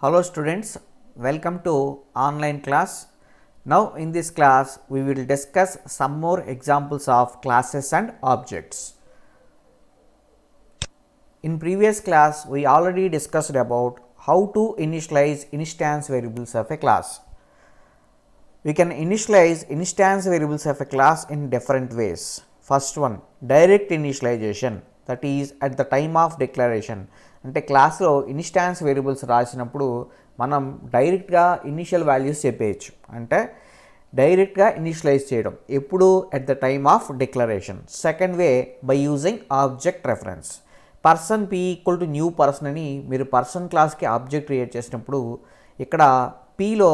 Hello students, welcome to online class. Now in this class we will discuss some more examples of classes and objects. In previous class we already discussed about how to initialize instance variables of a class. We can initialize instance variables of a class in different ways. First one, direct initialization, that is at the time of declaration. అంటే క్లాస్లో instance variables రాసినప్పుడు మనం డైరెక్ట్గా initial values చెప్పేయచ్చు. అంటే డైరెక్ట్గా initialise చేయడం ఎప్పుడు at the time of declaration. Second way by using object reference. Person P equal to new person అని మీరు పర్సన్ క్లాస్కి ఆబ్జెక్ట్ క్రియేట్ చేసినప్పుడు ఇక్కడ పీలో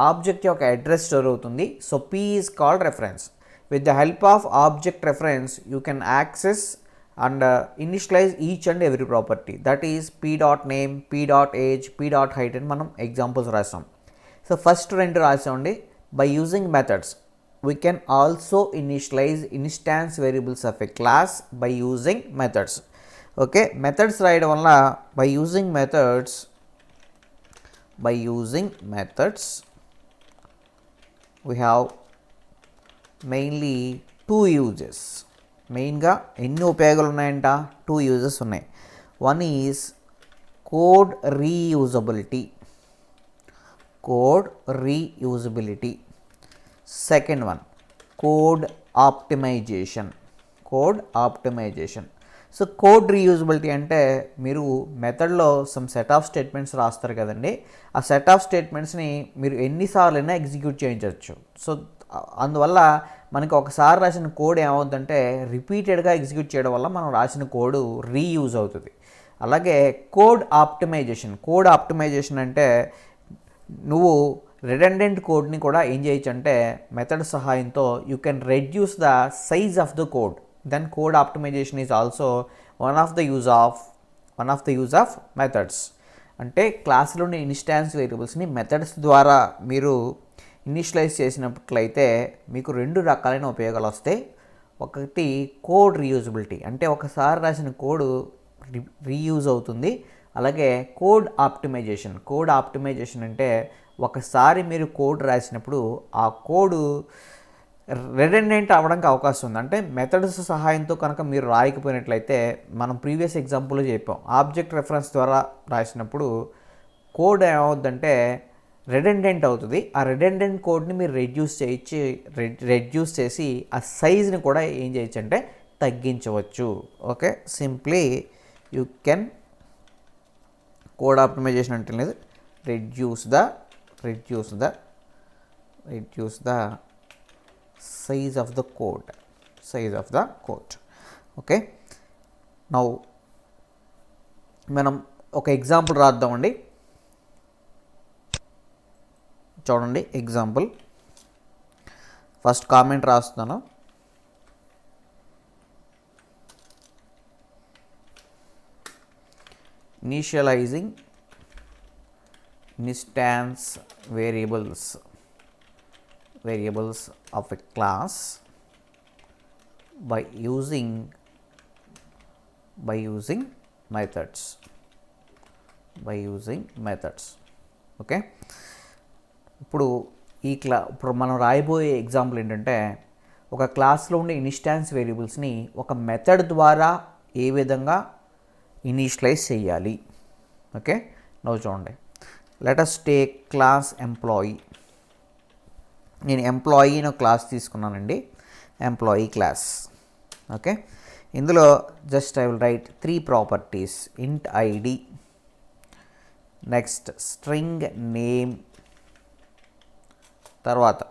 ఆబ్జెక్ట్ యొక్క అడ్రస్ స్టోర్ అవుతుంది. So P is called reference. With the help of object reference you can access and initialize each and every property, that is p.name, p.age, p.height అని మనం examples రాసాం. So first రెండు రాసామండి. By using methods we can also initialize instance variables of a class by using methods. Okay, methods రాయడం వల్ల by using methods we have mainly two uses. మెయిన్గా ఎన్ని ఉపయోగాలు ఉన్నాయంట? 2 యూజెస్ ఉన్నాయి. One is code reusability. Second one code optimization. So code reusability అంటే మీరు మెథడ్లో సమ్ సెట్ ఆఫ్ స్టేట్మెంట్స్ రాస్తారు కదండి, ఆ సెట్ ఆఫ్ స్టేట్మెంట్స్ని మీరు ఎన్నిసార్లైనా ఎగ్జిక్యూట్ చేయించవచ్చు. సో అందువల్ల మనకి ఒకసారి రాసిన కోడ్ ఏమవుతుందంటే రిపీటెడ్గా ఎగ్జిక్యూట్ చేయడం వల్ల మనం రాసిన కోడ్ రీయూజ్ అవుతుంది. అలాగే కోడ్ ఆప్టిమైజేషన్ అంటే నువ్వు రిడెండెంట్ కోడ్ని కూడా ఏం చేయొచ్చు అంటే మెథడ్ సహాయంతో you can reduce the size of the code. Then code optimization is also one of the use of methods. అంటే క్లాస్లోని ఇన్స్టాన్స్ వేరియబుల్స్ని మెథడ్స్ ద్వారా మీరు ఇనిషియలైజ్ చేసినట్లయితే మీకు 2 రకాలైన ఉపయోగాలు వస్తాయి. ఒకటి కోడ్ రీయూజబిలిటీ, అంటే ఒకసారి రాసిన కోడ్ రీయూజ్ అవుతుంది. అలాగే కోడ్ ఆప్టిమైజేషన్ అంటే ఒకసారి మీరు కోడ్ రాసినప్పుడు ఆ కోడ్ రిడెండెంట్ అవ్వడానికి అవకాశం ఉంది. అంటే మెథడ్స్ సహాయంతో కనుక మీరు రాయకపోయినట్లయితే మనం ప్రీవియస్ ఎగ్జాంపుల్లో చెప్పాం, ఆబ్జెక్ట్ రెఫరెన్స్ ద్వారా రాసినప్పుడు కోడ్ ఏమవుద్దంటే రిడెండెంట్ అవుతుంది. ఆ రిడెండెంట్ కోడ్ని మీరు రెడ్యూస్ చేసి ఆ సైజ్ని కూడా ఏం చేయొచ్చు అంటే తగ్గించవచ్చు. Okay, simply you can code optimization అంటే లేదు, reduce the size of the code. Okay, now మనం ఒక ఎగ్జాంపుల్ రాద్దామండి. చూడండి ఎగ్జాంపుల్. ఫస్ట్ కామెంట్ రాస్తున్నాను. Initializing instance variables of a class by using methods. Okay, ఇప్పుడు మనం రాయబోయే ఎగ్జాంపుల్ ఏంటంటే ఒక క్లాస్లో ఉండే ఇన్స్టాన్స్ వేరియబుల్స్ని ఒక మెథడ్ ద్వారా ఏ విధంగా ఇనిషియలైజ్ చేయాలి. ఓకే, నవ్వు చూడండి. Let us take class employee. నేను ఎంప్లాయీ అనే క్లాస్ తీసుకున్నానండి, ఎంప్లాయీ క్లాస్. ఓకే, ఇందులో just I will right 3 properties. ఇంట్ ఐడి, నెక్స్ట్ స్ట్రింగ్ నేమ్, తర్వాత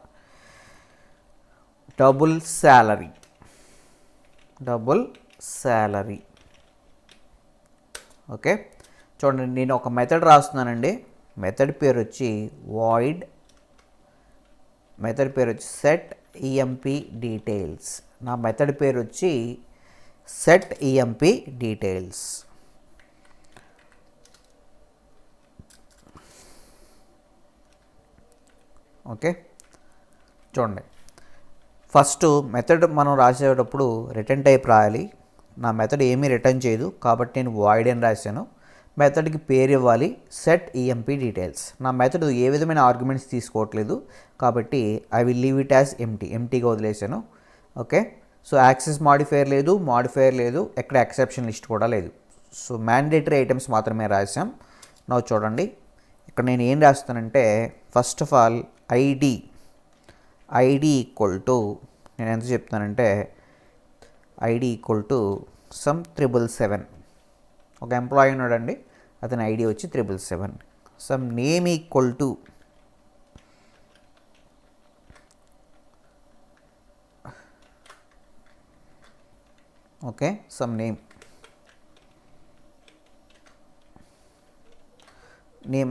డబుల్ శాలరీ. ఓకే, చూడండి నేను ఒక మెథడ్ రాస్తున్నానండి. మెథడ్ పేరు వచ్చి వాయిడ్, సెట్ ఈఎంపీ డీటెయిల్స్. నా మెథడ్ పేరు వచ్చి సెట్ ఈఎంపీ డీటెయిల్స్. ఓకే, చూడండి ఫస్ట్ మెథడ్ మనం రాసేటప్పుడు రిటర్న్ టైప్ రాయాలి. నా మెథడ్ ఏమీ రిటర్న్ చేయదు కాబట్టి నేను వాయిడ్ అని రాశాను. మెథడ్కి పేరు ఇవ్వాలి, సెట్ ఈఎంపీ డీటెయిల్స్. నా మెథడ్ ఏ విధమైన ఆర్గ్యుమెంట్స్ తీసుకోవట్లేదు కాబట్టి I will leave it as ఎంటీగా వదిలేసాను. ఓకే, సో యాక్సెస్ మాడిఫైయర్ లేదు, ఎక్కడ ఎక్సెప్షన్ లిస్ట్ కూడా లేదు. సో మ్యాండేటరీ ఐటమ్స్ మాత్రమే రాసాం. నా చూడండి ఇక్కడ నేను ఏం రాస్తానంటే, first of all ID equal to, నేను ఎంత చెప్తానంటే ఐడి ఈక్వల్ టు సమ్ 777. ఒక ఎంప్లాయీ ఉన్నాడండి, అతని ఐడి వచ్చి 777. Some name equal to okay, some name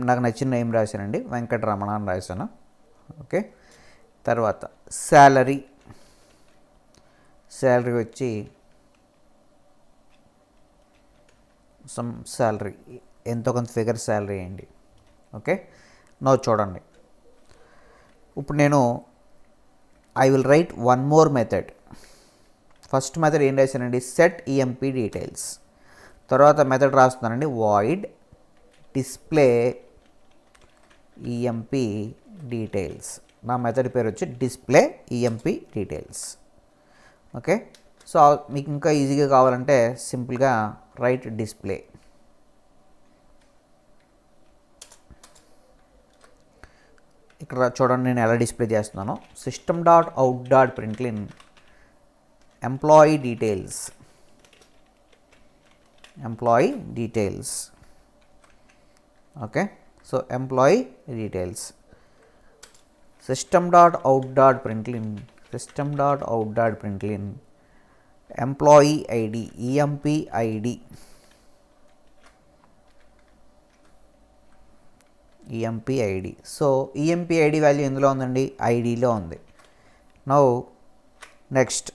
నాకు నచ్చిన నేమ్ రాశానండి, వెంకటరమణ అని రాశాను. ఓకే, తర్వాత శాలరీ వచ్చి సమ్ శాలరీ, ఎంతో కొంత ఫిగర్ శాలరీ అండి. ఓకే, నో చూడండి ఇప్పుడు నేను I will write one more method. First method ఏం రాశానండి, సెట్ ఈఎంపీ డీటెయిల్స్. తర్వాత మెథడ్ రాస్తున్నానండి, వాయిడ్ డిస్ప్లే ఈఎంపీ డీటెయిల్స్. నా మెథడ్ పేరు వచ్చి display EMP details. Okay, so మీకు ఇంకా ఈజీగా కావాలంటే సింపుల్గా రైట్ డిస్ప్లే. ఇక్కడ చూడండి నేను ఎలా డిస్ప్లే చేస్తున్నాను. system.out.println employee details. Okay, so employee details system.out.println employee ID EMP ID. So EMP ID value ఎందులో ఉందండి, ఐడిలో ఉంది. Now next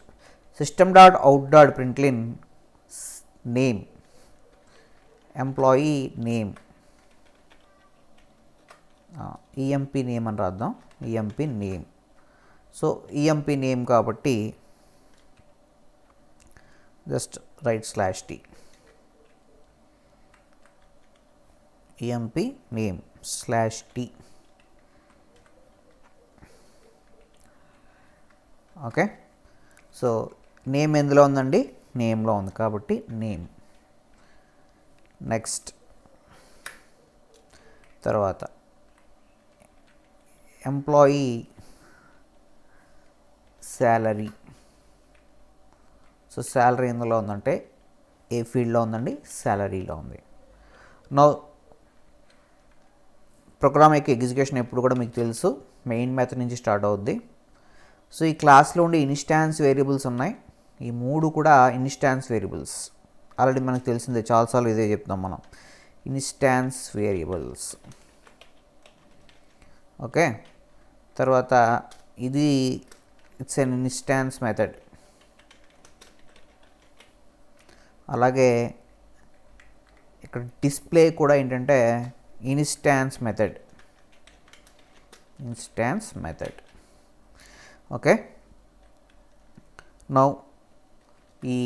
system.out.println name employee name, EMP name అని రాద్దాం, EMP name. So EMP name కాబట్టి just write /t EMP name /t. Okay, so name ఎందులో ఉందండి, నేమ్లో ఉంది కాబట్టి నేమ్. నెక్స్ట్ తర్వాత ఎంప్లాయీ శాలరీ. సో శాలరీ ఎందులో ఉందంటే ఏ ఫీల్డ్లో ఉందండి, శాలరీలో ఉంది. నో ప్రోగ్రామ్ యొక్క ఎగ్జిక్యూషన్ ఎప్పుడు కూడా మీకు తెలుసు మెయిన్ మెథడ్ నుంచి స్టార్ట్ అవుద్ది. సో ఈ క్లాస్లో ఉండే ఇన్స్టాన్స్ వేరియబుల్స్ ఉన్నాయి, ఈ మూడు కూడా ఇన్స్టాన్స్ వేరియబుల్స్. ఆల్రెడీ మనకు తెలిసిందే, చాలాసార్లు ఇదే చెప్తాం మనం, ఇన్స్టాన్స్ వేరియబుల్స్. ఓకే, తర్వాత ఇది ఇట్స్ ఎన్ ఇన్స్టాన్స్ మెథడ్. అలాగే ఇక్కడ డిస్ప్లే కూడా ఏంటంటే ఇన్స్టాన్స్ మెథడ్. ఓకే, నౌ ఈ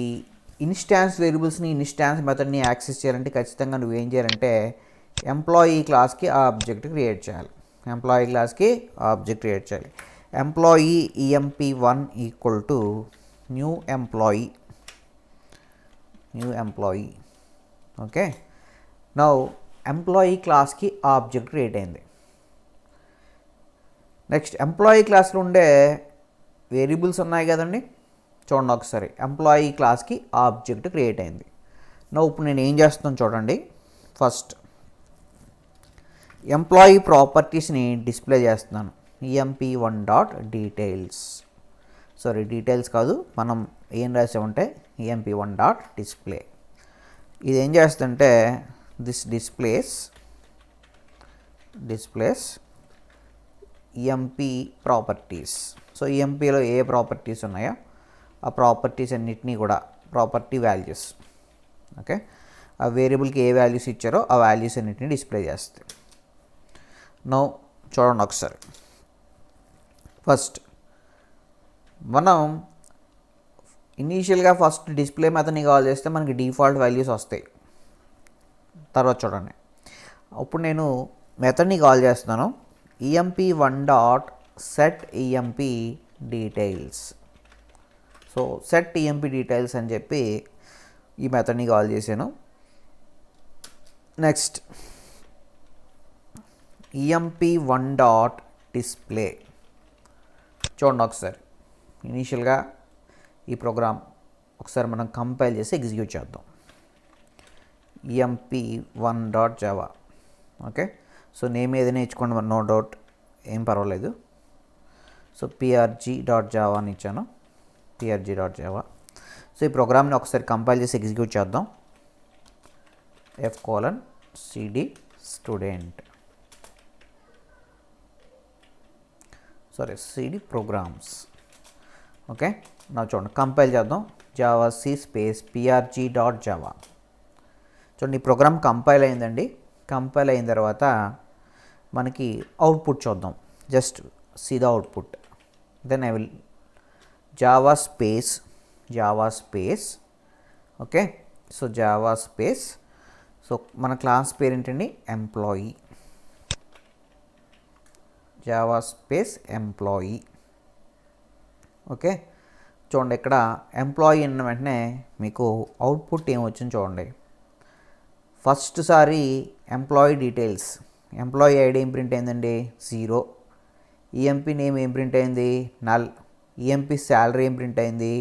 ఇన్స్టాన్స్ వేరియబుల్స్ని, ఇన్స్టాన్స్ మెథడ్ని యాక్సెస్ చేయాలంటే ఖచ్చితంగా నువ్వేం చేయాలంటే ఎంప్లాయీ క్లాస్కి ఆ ఆబ్జెక్ట్ క్రియేట్ చేయాలి. Employee emp1 equal to new employee. Okay, now employee క్లాస్కి ఆబ్జెక్ట్ క్రియేట్ అయింది. నెక్స్ట్ ఎంప్లాయీ క్లాస్లో ఉండే వేరియబుల్స్ ఉన్నాయి కదండి, చూడండి ఒకసారి. ఎంప్లాయీ క్లాస్కి ఆబ్జెక్ట్ క్రియేట్ అయింది. నౌ ఇప్పుడు నేను ఏం చేస్తున్నాను చూడండి. ఫస్ట్ ఎంప్లాయీ ప్రాపర్టీస్ని డిస్ప్లే చేస్తున్నాను, emp1.details. సారీ, డీటెయిల్స్ కాదు, మనం ఏం రాసామంటే emp1.display. ఇది ఏం చేస్తుంటే this displays emp properties. So ఎంపీలో ఏ ప్రాపర్టీస్ ఉన్నాయో ఆ ప్రాపర్టీస్ అన్నిటినీ కూడా ప్రాపర్టీ వాల్యూస్. ఓకే, ఆ వేరియబుల్కి ఏ వాల్యూస్ ఇచ్చారో ఆ వాల్యూస్ అన్నిటిని డిస్ప్లే చేస్తాయి. నో చూడండి ఒకసారి. ఫస్ట్ మనం ఇనీషియల్గా ఫస్ట్ డిస్ప్లే మెథడ్ని కాల్ చేస్తే మనకి డిఫాల్ట్ వాల్యూస్ వస్తాయి. తర్వాత చూడండి. ఇప్పుడు నేను మెథడ్ని కాల్ చేస్తున్నాను. emp1 dot set EMP details. So set EMP details అని చెప్పి ఈ మెథడ్ని కాల్ చేశాను. Next emp1 dot display. చూడండి ఒకసారి ఇనీషియల్గా ఈ ప్రోగ్రామ్ ఒకసారి మనం కంపైల్ చేసి ఎగ్జిక్యూట్ చేద్దాం. emp1 dot java. Okay, so name ఏదైనా ఇచ్చుకోండి, నో డౌట్, ఏం పర్వాలేదు. సో prg డాట్ జావా అని ఇచ్చాను, prg డాట్ జావా. సో ఈ ప్రోగ్రామ్ని ఒకసారి కంపైల్ చేసి ఎగ్జిక్యూట్ చేద్దాం. f:/cd student, cd programmes. Okay, నా చూడండి కంపైల్ చేద్దాం. Java C space prg dot Java. చూడండి ఈ ప్రోగ్రామ్ కంపైల్ అయిందండి. కంపైల్ అయిన తర్వాత మనకి అవుట్పుట్ చూద్దాం. Just see the output. Then I will Java space okay. So Java space, so మన క్లాస్ పేరు ఏంటండి, employee. Java space employee. Okay, చూడండి ఇక్కడ ఎంప్లాయీ అన్న వెంటనే మీకు అవుట్పుట్ ఏమొచ్చింది చూడండి. ఫస్ట్ సారి ఎంప్లాయీ డీటెయిల్స్, ఎంప్లాయీ ఐడి ఏం ప్రింట్ అయిందండి, 0. ఈఎంపీ నేమ్ ఏం ప్రింట్ అయింది, నల్. ఈఎంపీ శాలరీ ఏం ప్రింట్ అయింది,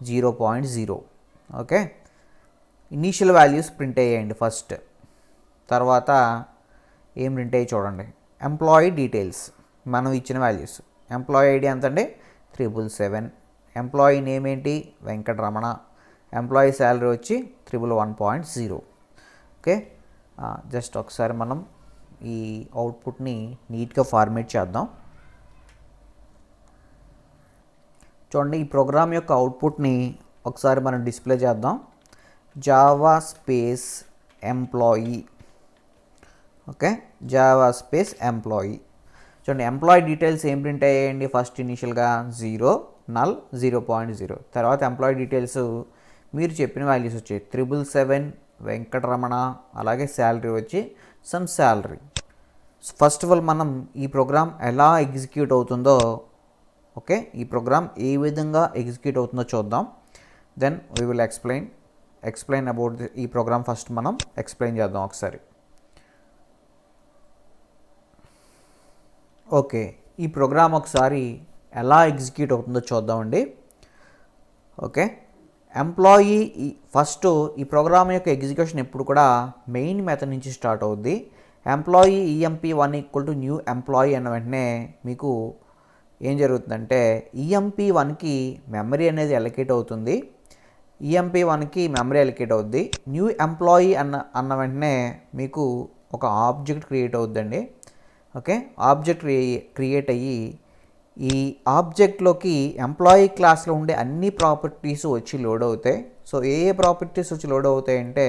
0.0. ఓకే, ఇనీషియల్ వాల్యూస్ ప్రింట్ అయ్యాయండి ఫస్ట్. తర్వాత ఏం ప్రింట్ అయ్యి చూడండి, ఎంప్లాయీ డీటెయిల్స్ మనం ఇచ్చిన వాల్యూస్. ఎంప్లాయీ ఐడి ఎంత అండి, 777. ఎంప్లాయీ నేమ్ ఏంటి, వెంకటరమణ. ఎంప్లాయీ శాలరీ వచ్చి 111.0. ఓకే, జస్ట్ ఒకసారి మనం ఈ అవుట్పుట్ని నీట్గా ఫార్మేట్ చేద్దాం. చూడండి ఈ ప్రోగ్రామ్ యొక్క అవుట్పుట్ని ఒకసారి మనం డిస్ప్లే చేద్దాం. Java space employee. Okay, Java space employee. చూడండి ఎంప్లాయీ డీటెయిల్స్ ఏం ప్రింట్ అయ్యాయండి, ఫస్ట్ ఇనీషియల్గా 0, నల్ 0.0. తర్వాత ఎంప్లాయీ డీటెయిల్స్ మీరు చెప్పిన వాల్యూస్ వచ్చాయి, 777, వెంకటరమణ, అలాగే శాలరీ వచ్చి some salary. First of all మనం ఈ ప్రోగ్రామ్ ఎలా ఎగ్జిక్యూట్ అవుతుందో, ఓకే, ఈ ప్రోగ్రామ్ ఏ విధంగా ఎగ్జిక్యూట్ అవుతుందో చూద్దాం. Then we will explain about ఈ ప్రోగ్రామ్. ఫస్ట్ మనం ఎక్స్ప్లెయిన్ చేద్దాం ఒకసారి. ఓకే, ఈ ప్రోగ్రామ్ ఒకసారి ఎలా ఎగ్జిక్యూట్ అవుతుందో చూద్దామండి. ఓకే, ఎంప్లాయీ ఫస్ట్ ఈ ప్రోగ్రామ్ యొక్క ఎగ్జిక్యూషన్ ఎప్పుడు కూడా మెయిన్ మెథడ్ నుంచి స్టార్ట్ అవుద్ది. ఎంప్లాయీ emp1 = న్యూ ఎంప్లాయీ అన్న వెంటనే మీకు ఏం జరుగుతుందంటే emp1కి మెమరీ అనేది అలొకేట్ అవుతుంది. emp1కి మెమరీ అలొకేట్ అవుద్ది. న్యూ ఎంప్లాయీ అన్న వెంటనే మీకు ఒక ఆబ్జెక్ట్ క్రియేట్ అవుద్దండి. ఓకే, ఆబ్జెక్ట్ క్రియేట్ అయ్యి ఈ ఆబ్జెక్ట్లోకి ఎంప్లాయీ క్లాస్లో ఉండే అన్ని ప్రాపర్టీస్ వచ్చి లోడ్ అవుతాయి. సో ఏ ప్రాపర్టీస్ వచ్చి లోడ్ అవుతాయంటే,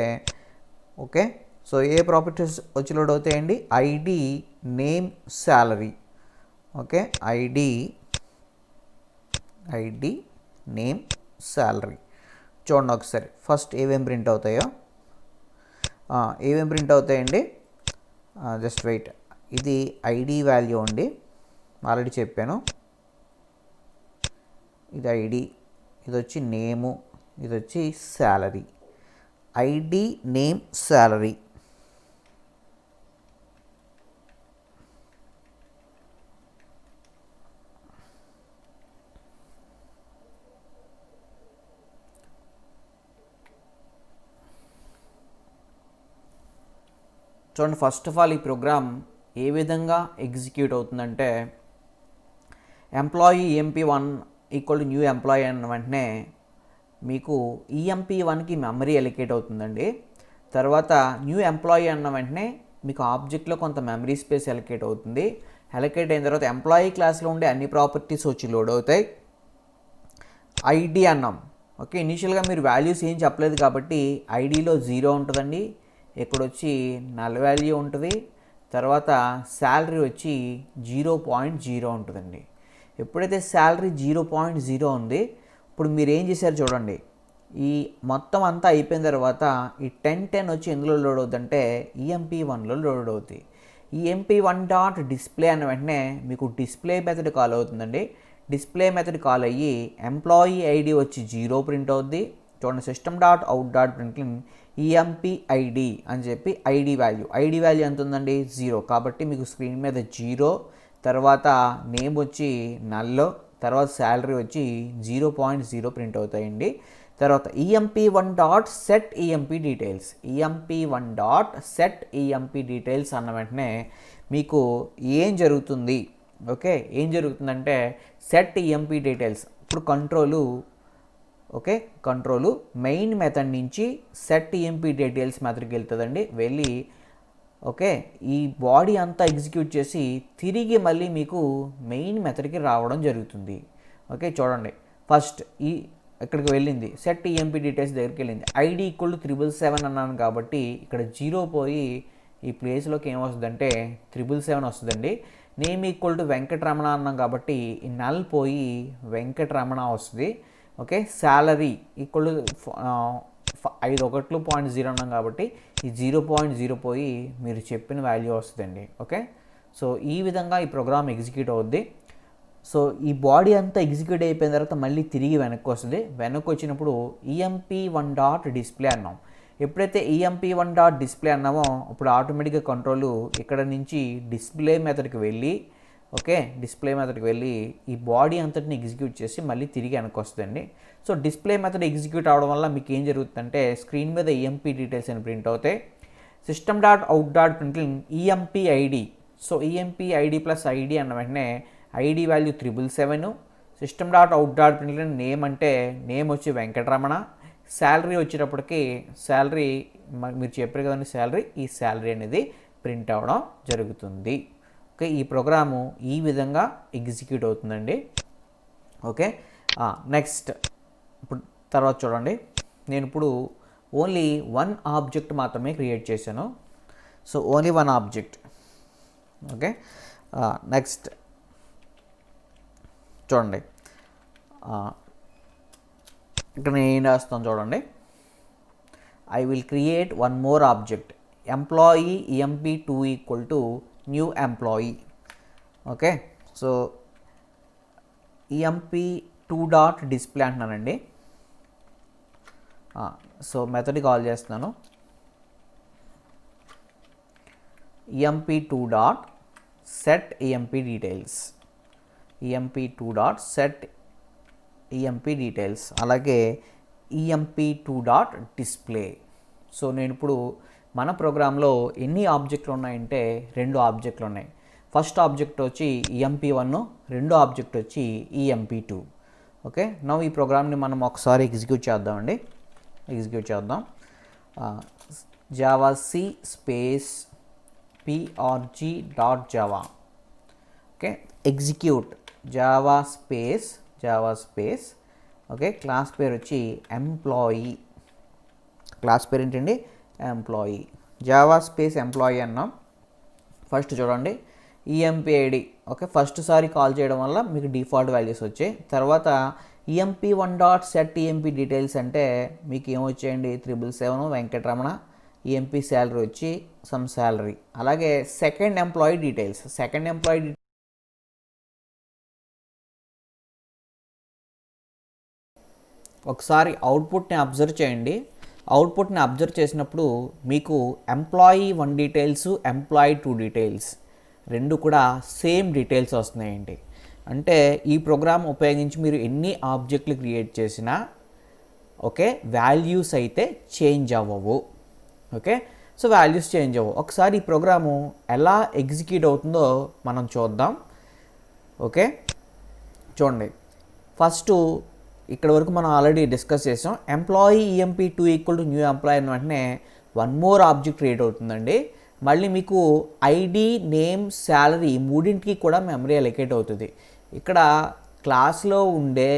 ఓకే, సో ఏ ప్రాపర్టీస్ వచ్చి లోడ్ అవుతాయండి, ID, name, salary. Okay, ID, name, salary. చూడండి ఒకసారి ఫస్ట్ ఏమేం ప్రింట్ అవుతాయో. ఏమేం ప్రింట్ అవుతాయండి, జస్ట్ వెయిట్. ఇది ఐడి వాల్యూ అండి, ఆల్రెడీ చెప్పాను. ఇది ఐడి, ఇది వచ్చి నేము, ఇది వచ్చి శాలరీ. ID, name, salary. చూడండి ఫస్ట్ ఆఫ్ ఆల్ ఈ ప్రోగ్రామ్ ఏ విధంగా ఎగ్జిక్యూట్ అవుతుందంటే, ఎంప్లాయీ emp1 = న్యూ ఎంప్లాయీ అన్న వెంటనే మీకు emp1కి మెమరీ అలొకేట్ అవుతుందండి. తర్వాత న్యూ ఎంప్లాయీ అన్న వెంటనే మీకు ఆబ్జెక్ట్లో కొంత మెమరీ స్పేస్ అలొకేట్ అవుతుంది. అలొకేట్ అయిన తర్వాత ఎంప్లాయీ క్లాస్లో ఉండే అన్ని ప్రాపర్టీస్ వచ్చి లోడ్ అవుతాయి. ఐడి అన్నాం. ఓకే, ఇనీషియల్గా మీరు వాల్యూస్ ఏం చెప్పలేదు కాబట్టి ఐడిలో 0 ఉంటుందండి. ఇక్కడ వచ్చి నల్ వాల్యూ ఉంటుంది. తర్వాత శాలరీ వచ్చి 0.0 ఉంటుందండి. ఎప్పుడైతే శాలరీ 0.0 ఉంది, ఇప్పుడు మీరు ఏం చేశారు చూడండి, ఈ మొత్తం అంతా అయిపోయిన తర్వాత ఈ 10 వచ్చి ఎందులో లోడ్ అవుతుందంటే EMP1లో లోడ్ అవుతుంది. EMP1 డాట్ డిస్ప్లే అన్న వెంటనే మీకు డిస్ప్లే మెథడ్ కాల్ అవుతుందండి. డిస్ప్లే మెథడ్ కాల్ అయ్యి ఎంప్లాయీ ఐడి వచ్చి 0 ప్రింట్ అవుద్ది. చూడండి system dot out dot println EMP ID అని చెప్పి ఐడి వాల్యూ ఎంత ఉందండి 0. కాబట్టి మీకు స్క్రీన్ మీద 0, తర్వాత నేమ్ వచ్చి నల్, తర్వాత శాలరీ వచ్చి 0.0 ప్రింట్ అవుతాయండి. తర్వాత EMP1 dot set EMP details అన్న వెంటనే మీకు ఏం జరుగుతుంది, ఓకే ఏం జరుగుతుందంటే సెట్ EMP డీటెయిల్స్ ఇప్పుడు కంట్రోలు మెయిన్ మెథడ్ నుంచి సెట్ EMP డీటెయిల్స్ మెథడ్కి వెళ్తుందండి. వెళ్ళి ఓకే ఈ బాడీ అంతా ఎగ్జిక్యూట్ చేసి తిరిగి మళ్ళీ మీకు మెయిన్ మెథడ్కి రావడం జరుగుతుంది. ఓకే చూడండి ఫస్ట్ ఇక్కడికి వెళ్ళింది సెట్ EMP డీటెయిల్స్ దగ్గరికి వెళ్ళింది. ID = 777 అన్నాను కాబట్టి ఇక్కడ 0 పోయి ఈ ప్లేస్లోకి ఏమొస్తుందంటే 777 వస్తుందండి. నేమ్ = వెంకటరమణ అన్నాం కాబట్టి ఈ నల్ పోయి వెంకటరమణ వస్తుంది. ఓకే శాలరీ = 51.0 అన్నాం కాబట్టి ఈ 0.0 పోయి మీరు చెప్పిన వాల్యూ వస్తుందండి. ఓకే సో ఈ విధంగా ఈ ప్రోగ్రామ్ ఎగ్జిక్యూట్ అవుద్ది. సో ఈ బాడీ అంతా ఎగ్జిక్యూట్ అయిపోయిన తర్వాత మళ్ళీ తిరిగి వెనక్కి వస్తుంది. వెనక్కి వచ్చినప్పుడు EMP1 డాట్ డిస్ప్లే అన్నాం. ఎప్పుడైతే EMP1 డాట్ డిస్ప్లే అన్నామో అప్పుడు ఆటోమేటిక్గా కంట్రోల్ ఇక్కడ నుంచి డిస్ప్లే మెథడ్కి వెళ్ళి ఈ బాడీ అంతటిని ఎగ్జిక్యూట్ చేసి మళ్ళీ తిరిగి వెనక్కి వస్తుందండి. సో డిస్ప్లే మెథడ్ ఎగ్జిక్యూట్ అవడం వల్ల మీకు ఏం జరుగుతుందంటే స్క్రీన్ మీద EMP డీటెయిల్స్ అని ప్రింట్ అవుతాయి. System dot out dot println EMP ID. So EMP ID plus ID అన్న వెంటనే ID value 777, system dot out dot println name అంటే నేమ్ వచ్చి వెంకటరమణ, శాలరీ వచ్చేటప్పటికి శాలరీ మీరు చెప్పారు కదండి ఈ శాలరీ అనేది ప్రింట్ అవ్వడం జరుగుతుంది. ఓకే ఈ ప్రోగ్రాము ఈ విధంగా ఎగ్జిక్యూట్ అవుతుందండి. ఓకే నెక్స్ట్ ఇప్పుడు తర్వాత చూడండి నేను ఇప్పుడు ఓన్లీ 1 ఆబ్జెక్ట్ మాత్రమే క్రియేట్ చేశాను. So only 1 object. Okay next చూడండి ఇక్కడ నేను ఏం రాస్తాను చూడండి. I will create 1 more object employee EMP2 = new employee. Okay so EMP2 dot display అంటున్నానండి. సో మెథడ్ కాల్ చేస్తున్నాను EMP2 dot set EMP details అలాగే EMP2 డాట్ డిస్ప్లే. సో నేను ఇప్పుడు మన ప్రోగ్రాంలో ఎన్ని ఆబ్జెక్టులు ఉన్నాయంటే 2 ఆబ్జెక్టులు ఉన్నాయి. ఫస్ట్ ఆబ్జెక్ట్ వచ్చి EMP1, రెండో ఆబ్జెక్ట్ వచ్చి EMP2. ఓకే నౌ ఈ ప్రోగ్రామ్ని మనం ఒకసారి ఎగ్జిక్యూట్ చేద్దాం. జావాc space prg.java. Okay execute Java space okay class పేరు వచ్చి ఎంప్లాయీ. క్లాస్ పేరు ఏంటండి ఎంప్లాయీ. జావా స్పేస్ ఎంప్లాయీ అన్నాం. ఫస్ట్ చూడండి EMP ID. ఓకే ఫస్ట్ సారి కాల్ చేయడం వల్ల మీకు డిఫాల్ట్ వాల్యూస్ వచ్చాయి. తర్వాత EMP1 dot set EMP details అంటే మీకు ఏమొచ్చాయండి 777 వెంకటరమణ, EMP శాలరీ వచ్చి సమ్ శాలరీ. అలాగే సెకండ్ ఎంప్లాయీ డీటెయిల్స్ ఒకసారి అవుట్పుట్ని అబ్జర్వ్ చేయండి. అవుట్పుట్ని అబ్జర్వ్ చేసినప్పుడు మీకు ఎంప్లాయీ1 డీటెయిల్స్, ఎంప్లాయీ2 డీటెయిల్స్ రెండు కూడా సేమ్ డీటెయిల్స్ వస్తున్నాయండి. అంటే ఈ ప్రోగ్రామ్ ఉపయోగించి మీరు ఎన్ని ఆబ్జెక్టులు క్రియేట్ చేసినా ఓకే వాల్యూస్ అయితే చేంజ్ అవ్వవు. ఓకే సో వాల్యూస్ చేంజ్ అవ్వవు. ఒకసారి ఈ ప్రోగ్రాము ఎలా ఎగ్జిక్యూట్ అవుతుందో మనం చూద్దాం. ఓకే చూడండి ఫస్ట్ ఇక్కడ వరకు మనం ఆల్రెడీ డిస్కస్ చేసాం. ఎంప్లాయీ EMP2 = న్యూ ఎంప్లాయీ అన్న వెంటనే 1 more ఆబ్జెక్ట్ క్రియేట్ అవుతుందండి. మళ్ళీ మీకు ID, నేమ్, శాలరీ మూడింటికి కూడా మెమరీ అలొకేట్ అవుతుంది. ఇక్కడ క్లాస్లో ఉండే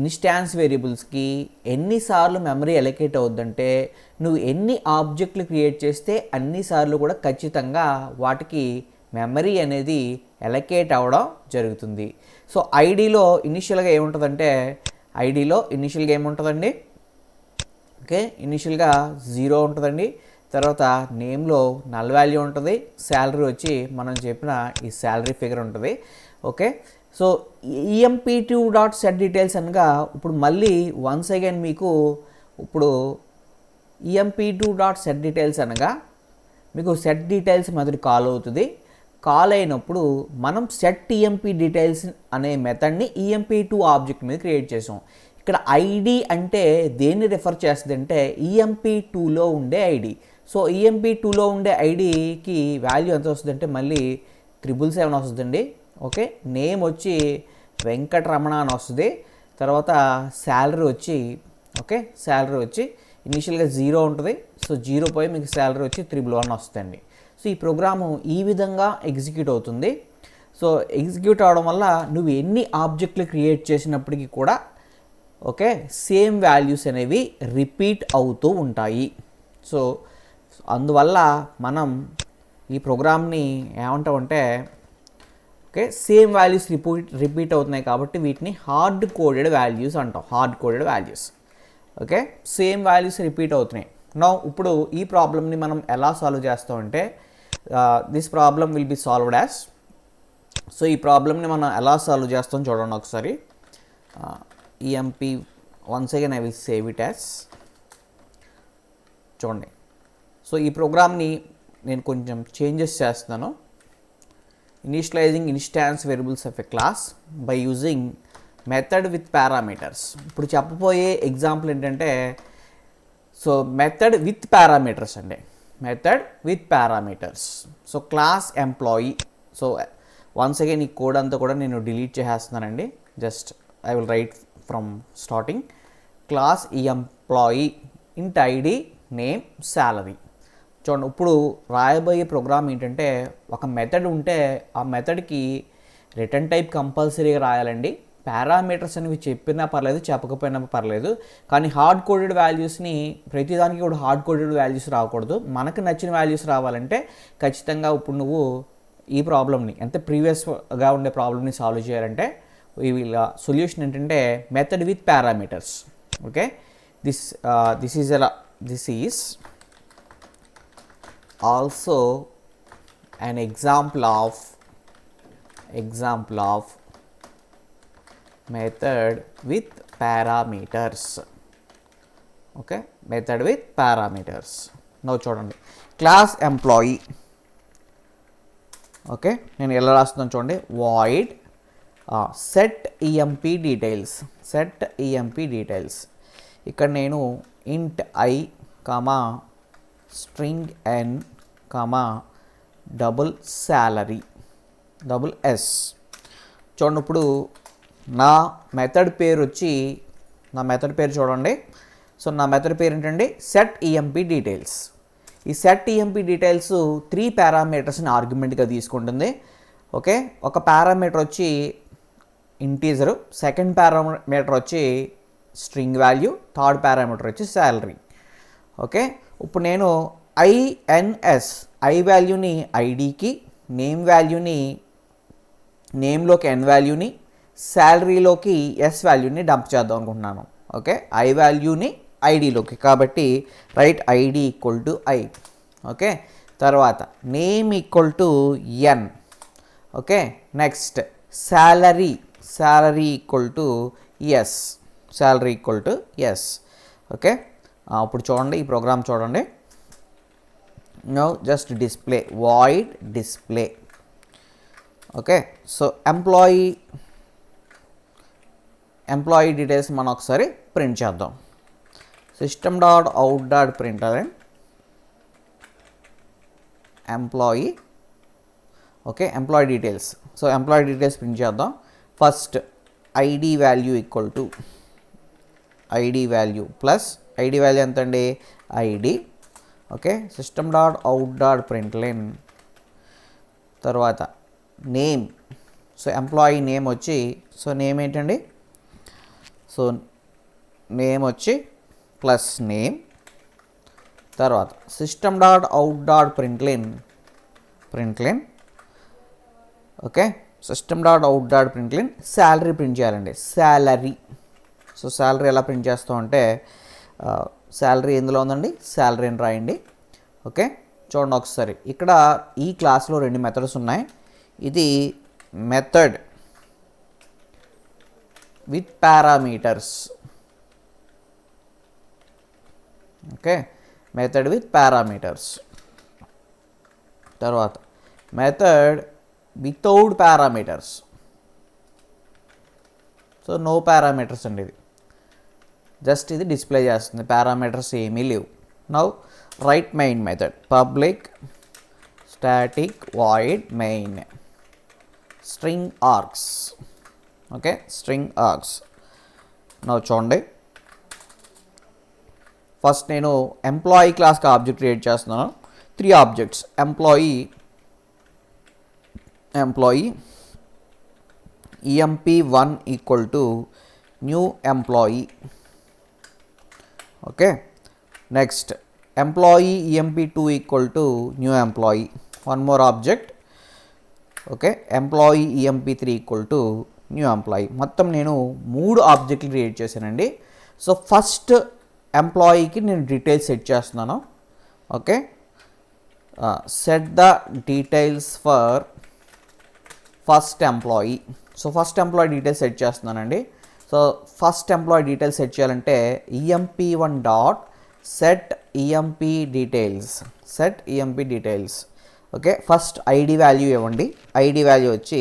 ఇన్స్టాన్స్ వేరియబుల్స్కి ఎన్నిసార్లు మెమరీ అలొకేట్ అవుద్దంటే నువ్వు ఎన్ని ఆబ్జెక్టులు క్రియేట్ చేస్తే అన్నిసార్లు కూడా ఖచ్చితంగా వాటికి మెమరీ అనేది అలొకేట్ అవ్వడం జరుగుతుంది. సో ఐడిలో ఇనిషియల్గా ఏముంటుందండి ఓకే, ఇనిషియల్గా 0 ఉంటుందండి. తర్వాత నేమ్లో నల్ వాల్యూ ఉంటుంది. శాలరీ వచ్చి మనం చెప్పిన ఈ శాలరీ ఫిగర్ ఉంటుంది. ఓకే, సో emp2.set డీటెయిల్స్ అనగా ఇప్పుడు మళ్ళీ వన్స్ అగైన్ మీకు ఇప్పుడు emp2.set డీటెయిల్స్ అనగా మీకు సెట్ డీటెయిల్స్ మొదటి కాల్ అవుతుంది. కాల్ అయినప్పుడు మనం సెట్ ఈఎంపీ డీటెయిల్స్ అనే మెథడ్ని ఈఎంపీ2 ఆబ్జెక్ట్ మీద క్రియేట్ చేసాం. ఇక్కడ ఐడి అంటే దేన్ని రిఫర్ చేస్తుంది అంటే ఈఎంపీ2లో ఉండే ఐడి. సో ఈఎంపీ2లో ఉండే ఐడికి వాల్యూ ఎంత వస్తుంది అంటే మళ్ళీ 777 వస్తుందండి. ఓకే, నేమ్ వచ్చి వెంకటరమణ అని వస్తుంది. తర్వాత శాలరీ వచ్చి శాలరీ వచ్చి ఇనిషియల్గా 0 ఉంటుంది. సో 0 పోయి మీకు శాలరీ వచ్చి 111 వస్తుందండి. సో ఈ ప్రోగ్రాము ఈ విధంగా ఎగ్జిక్యూట్ అవుతుంది. సో ఎగ్జిక్యూట్ అవడం వల్ల నువ్వు ఎన్ని ఆబ్జెక్టులు క్రియేట్ చేసినప్పటికీ కూడా ఓకే సేమ్ వాల్యూస్ అనేవి రిపీట్ అవుతూ ఉంటాయి. సో అందువల్ల మనం ఈ ప్రోగ్రామ్ని ఏమంటామంటే ఓకే సేమ్ వాల్యూస్ రిపీట్ అవుతున్నాయి కాబట్టి వీటిని హార్డ్ కోడెడ్ వాల్యూస్ అంటాం. Hard coded values. Okay, same values repeat అవుతున్నాయి. ఇప్పుడు ఈ ప్రాబ్లమ్ని మనం ఎలా సాల్వ్ చేస్తామంటే this problem will be solved as. So ఈ ప్రాబ్లమ్ని మనం ఎలా సాల్వ్ చేస్తాం చూడండి ఒకసారి. EMP once again I will save it as. చూడండి, సో ఈ ప్రోగ్రామ్ని నేను కొంచెం చేంజెస్ చేస్తున్నాను. Initialising instance variables of a class by using method with parameters. ఇప్పుడు చెప్పబోయే ఎగ్జాంపుల్ ఏంటంటే సో మెథడ్ విత్ పారామీటర్స్ అండి. Method with parameters. So class employee. So once again ఈ కోడ్ అంతా కూడా నేను డిలీట్ చేసేస్తున్నానండి. Just I will write from starting. Class employee int ID name salary. చూడండి, ఇప్పుడు రాయబోయే ప్రోగ్రామ్ ఏంటంటే ఒక మెథడ్ ఉంటే ఆ మెథడ్కి రిటర్న్ టైప్ కంపల్సరీగా రాయాలండి. పారామీటర్స్ అనేవి చెప్పినా పర్లేదు, చెప్పకపోయినా పర్లేదు. కానీ హార్డ్ కోడెడ్ వాల్యూస్ని ప్రతిదానికి కూడా హార్డ్ కోడెడ్ వాల్యూస్ రాకూడదు. మనకు నచ్చిన వాల్యూస్ రావాలంటే ఖచ్చితంగా ఇప్పుడు నువ్వు ఈ ప్రాబ్లమ్ని అంటే ప్రీవియస్గా ఉండే ప్రాబ్లమ్ని సాల్వ్ చేయాలంటే వీళ్ళ సొల్యూషన్ ఏంటంటే method with parameters. Okay, this is also an example of method with parameters. Okay, method with parameters. No చూడండి, క్లాస్ ఎంప్లాయీ. ఓకే, నేను ఎలా రాస్తున్నాను చూడండి. Void set EMP details. Set EMP details. ఇక్కడ నేను int i comma string n comma double salary double s. చూడండి, ఇప్పుడు నా మెథడ్ పేరు చూడండి. సో నా మెథడ్ పేరు ఏంటండి సెట్ ఈఎంపీ డీటెయిల్స్. ఈ సెట్ ఈఎంపీ డీటెయిల్స్ 3 పారామీటర్స్ని ఆర్గ్యుమెంట్గా తీసుకుంటుంది. ఓకే, ఒక పారామీటర్ వచ్చి ఇంటీజరు, సెకండ్ పారామీటర్ వచ్చి స్ట్రింగ్ వాల్యూ, థర్డ్ పారామీటర్ వచ్చి శాలరీ. ఓకే, ఇప్పుడు నేను ఐఎన్ఎస్ ఐ వాల్యూని ఐడికి, నేమ్ వాల్యూని నేమ్లోకి ఎన్ వాల్యూని, శాలరీలోకి ఎస్ వాల్యూని డంప్ చేద్దాం అనుకుంటున్నాను. ఓకే, ఐ వాల్యూని ఐడిలోకి. కాబట్టి write ID equal to I. Okay, తర్వాత name equal to N. Okay, next salary equal to S. Salary equal to S. Okay, ఇప్పుడు చూడండి ఈ ప్రోగ్రామ్ చూడండి. No just display void display. Okay, so employee details మనం ఒకసారి print చేద్దాం. system.out.println employee. Okay, employee details. So employee details print చేద్దాం. First ID value equal to ID value plus ID value ఎంత అండి ఐడి. ఓకే, system.out.println తర్వాత name. So employee name వచ్చి so name ఏంటండి so name వచ్చి plus name. తర్వాత system.out.println okay, system.out.println salary print చేయాలండి. Salary. So salary ఎలా print చేస్తాం అంటే శాలరీ ఎందులో ఉందండి, శాలరీ అని రాయండి. ఓకే, చూడండి ఒకసారి ఇక్కడ ఈ క్లాస్లో 2 మెథడ్స్ ఉన్నాయి. ఇది method with parameters. Okay, method with parameters. తర్వాత method without parameters. So no parameters అండి, ఇది జస్ట్ ఇది డిస్ప్లే చేస్తుంది, పారామీటర్స్ ఏమీ లేవు. Now write main method public static void main string args. Okay, string args. Now చూడండి, ఫస్ట్ నేను employee క్లాస్కి ఆబ్జెక్ట్ క్రియేట్ చేస్తున్నాను. 3 objects, employee emp1 equal to new employee. Okay, next employee emp2 equal to new employee. 1 more object. Okay, employee emp3 equal to new employee. మొత్తం నేను 3 ఆబ్జెక్ట్లు create చేశానండి. So first ఎంప్లాయీకి నేను details set చేస్తున్నాను. Okay, set the details for first employee. So first employee details set చేస్తున్నానండి. So first employee details set చేయాలంటే emp1 dot set emp details. Okay, first ID value ఇవ్వండి. ID value వచ్చి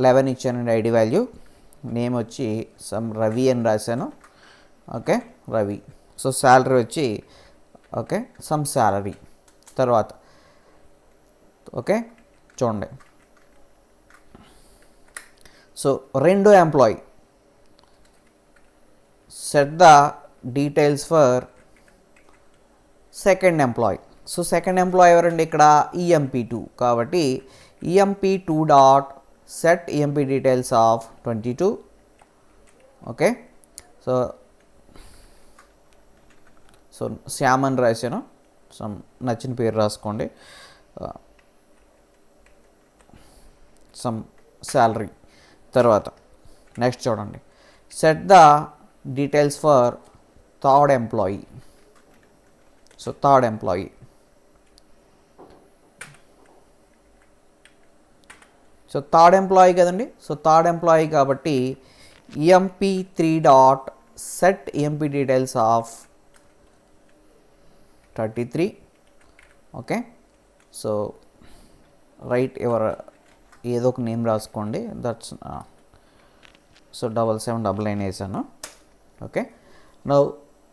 11 ఇచ్చానండి. ID value name వచ్చి some Ravi అని రాశాను. Okay, Ravi. So salary వచ్చి okay some salary. తర్వాత ఓకే చూడండి, సో రెండో employee set the details for second employee. So second employee ఎవరండి ఇక్కడ, emp2. కాబట్టి emp2 dot set emp details of 22. Okay, so Shyam అని రాశాను. సమ్ నచ్చిన పేరు రాసుకోండి. Some salary. తర్వాత నెక్స్ట్ చూడండి, set the details for third employee. So third employee. So third employee కదండి. సో థర్డ్ ఎంప్లాయీ కాబట్టి emp3 dot set emp details of 33. Okay, so right ever ఏదో ఒక నేమ్ రాసుకోండి. దట్స్ సో 7799 వేసాను. Okay, now